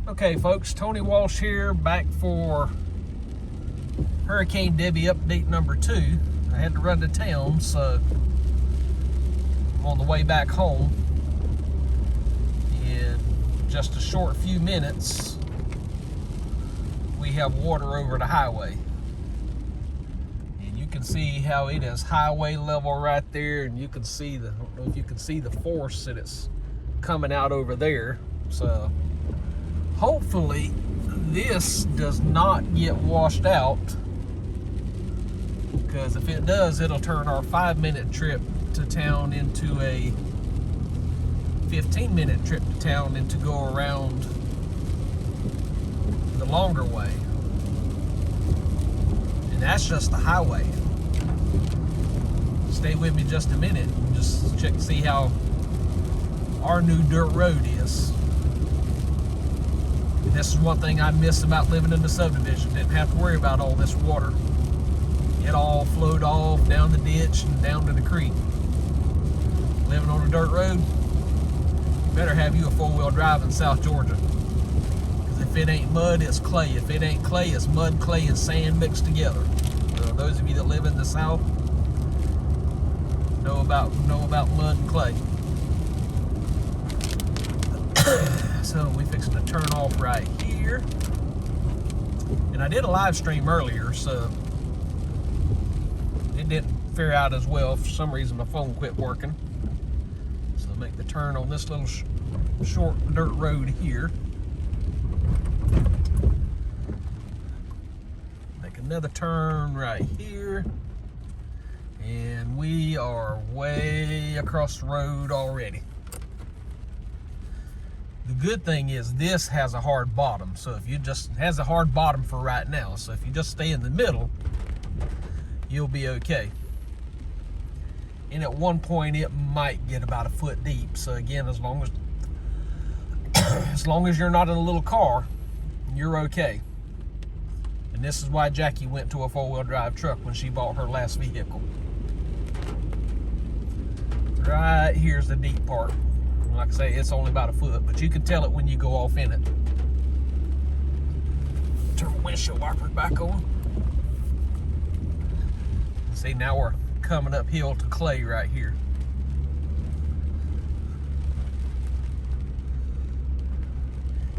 Okay folks, Tony Walsh here, back for Hurricane Debby update number 2. I had to run to town, so I'm on the way back home. In just a short few minutes, we have water over the highway. And you can see how it is highway level right there, and you can see the, I don't know if you can see the force that it's coming out over there. So hopefully this does not get washed out, because if it does, it'll turn our 5-minute trip to town into a 15-minute trip to town, and to go around the longer way. And that's just the highway. Stay with me just a minute and just check to see how our new dirt road is. This is one thing I miss about living in the subdivision. Didn't have to worry about all this water. It all flowed off down the ditch and down to the creek. Living on a dirt road, better have you a 4-wheel drive in South Georgia. Because if it ain't mud, it's clay. If it ain't clay, it's mud, clay, and sand mixed together. So those of you that live in the South know about mud and clay. So we fixing to turn off right here. And I did a live stream earlier, so it didn't fare out as well. For some reason my phone quit working. So I'll make the turn on this little short dirt road here. Make another turn right here. And we are way across the road already. The good thing is this has a hard bottom, so if you just has a hard bottom for right now, so if you just stay in the middle, you'll be okay. And at one point it might get about a foot deep. So again, as long as you're not in a little car, you're okay. And this is why Jackie went to a 4-wheel drive truck when she bought her last vehicle. Right here's the deep part. Like I say, it's only about a foot, but you can tell it when you go off in it. Turn the windshield wipers back on. See, now we're coming uphill to clay right here.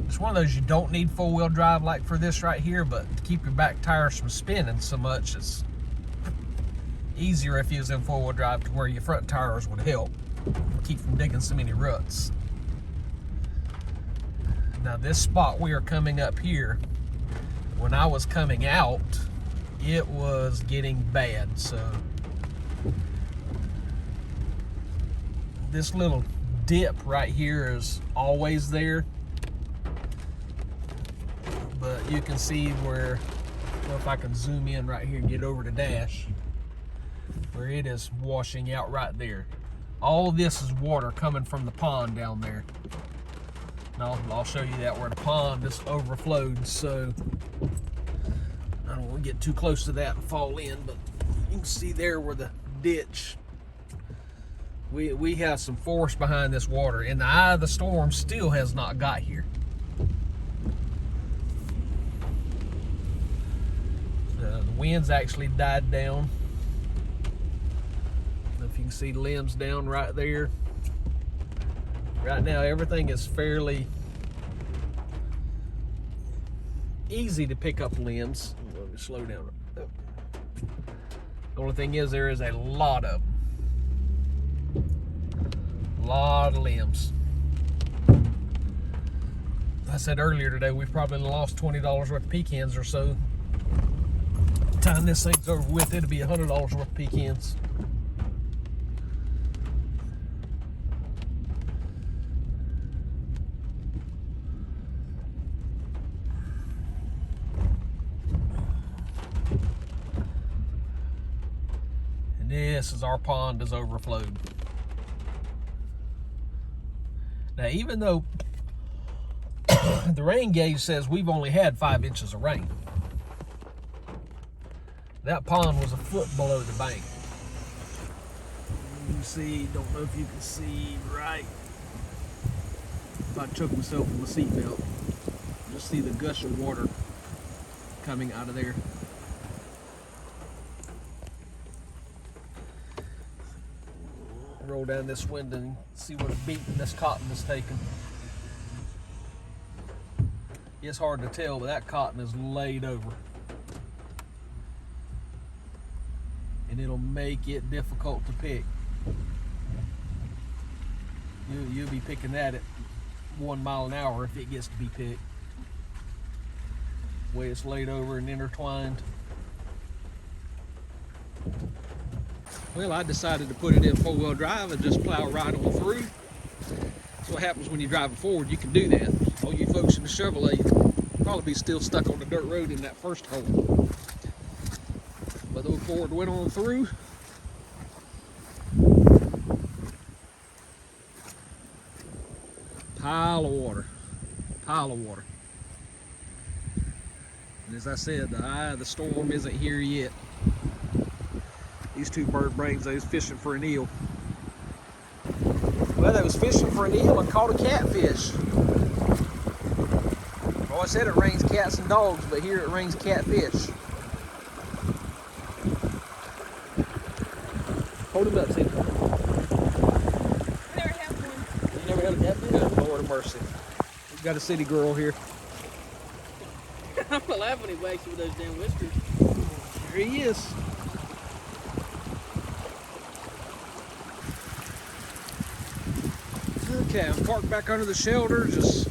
It's one of those you don't need 4-wheel drive like for this right here, but to keep your back tires from spinning so much, it's easier if you was in 4-wheel drive, to where your front tires would help keep from digging so many ruts. Now this spot we are coming up here, when I was coming out, it was getting bad. So this little dip right here is always there, but you can see where, well, if I can zoom in right here and get over the dash, where it is washing out right there. All of this is water coming from the pond down there. Now I'll show you that where the pond is overflowed, so I don't want to get too close to that and fall in, but you can see there where the ditch, we have some force behind this water, and the eye of the storm still has not got here. The wind's actually died down. If you can see limbs down right there. Right now everything is fairly easy to pick up limbs. Let me slow down. The only thing is, there is a lot of limbs. I said earlier today, we've probably lost $20 worth of pecans or so. By the time this thing's over with, it'll be $100 worth of pecans. This is our pond is overflowed. Now, even though the rain gauge says we've only had 5 inches of rain, that pond was a foot below the bank. You can see, don't know if you can see right. If I choke myself with my seatbelt. Just see the gush of water coming out of there. Roll down this window and see what a beating this cotton is taking. It's hard to tell, but that cotton is laid over. And it'll make it difficult to pick. You'll be picking that at 1 mile an hour if it gets to be picked. The way it's laid over and intertwined. Well, I decided to put it in 4-wheel drive and just plow right on through. That's what happens when you drive it forward. You can do that. All you folks in the Chevrolet probably be still stuck on the dirt road in that first hole. But the Ford went on through. Pile of water. Pile of water. And as I said, the eye of the storm isn't here yet. These two bird brains, they was fishing for an eel. Well, they was fishing for an eel and caught a catfish. Well, I said it rains cats and dogs, but here it rains catfish. Hold him up, see. I never had one. You never had a catfish? Good Lord of mercy. We've got a city girl here. I'm gonna laugh when he wakes you with those damn whiskers. There he is. Okay, I'm parked back under the shelter, just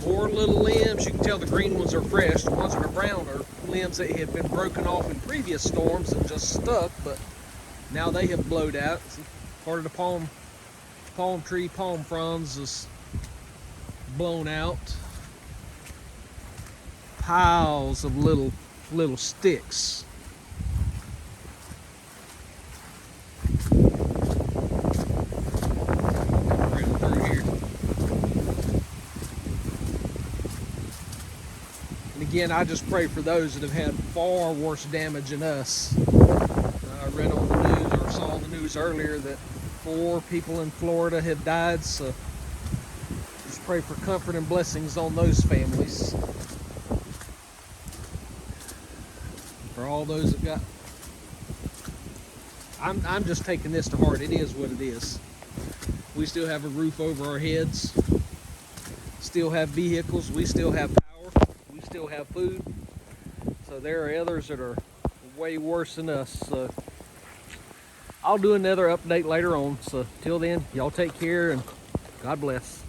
more little limbs. You can tell the green ones are fresh. The ones that are brown are limbs that had been broken off in previous storms and just stuck, but now they have blowed out. See, part of the palm tree, palm fronds is blown out. Piles of little sticks. Again, I just pray for those that have had far worse damage than us. I read on the news or saw on the news earlier that 4 people in Florida have died, so just pray for comfort and blessings on those families. For all those that got... I'm just taking this to heart. It is what it is. We still have a roof over our heads, still have vehicles, we still have still have food, so there are others that are way worse than us. So I'll do another update later on. So till then, y'all take care and God bless.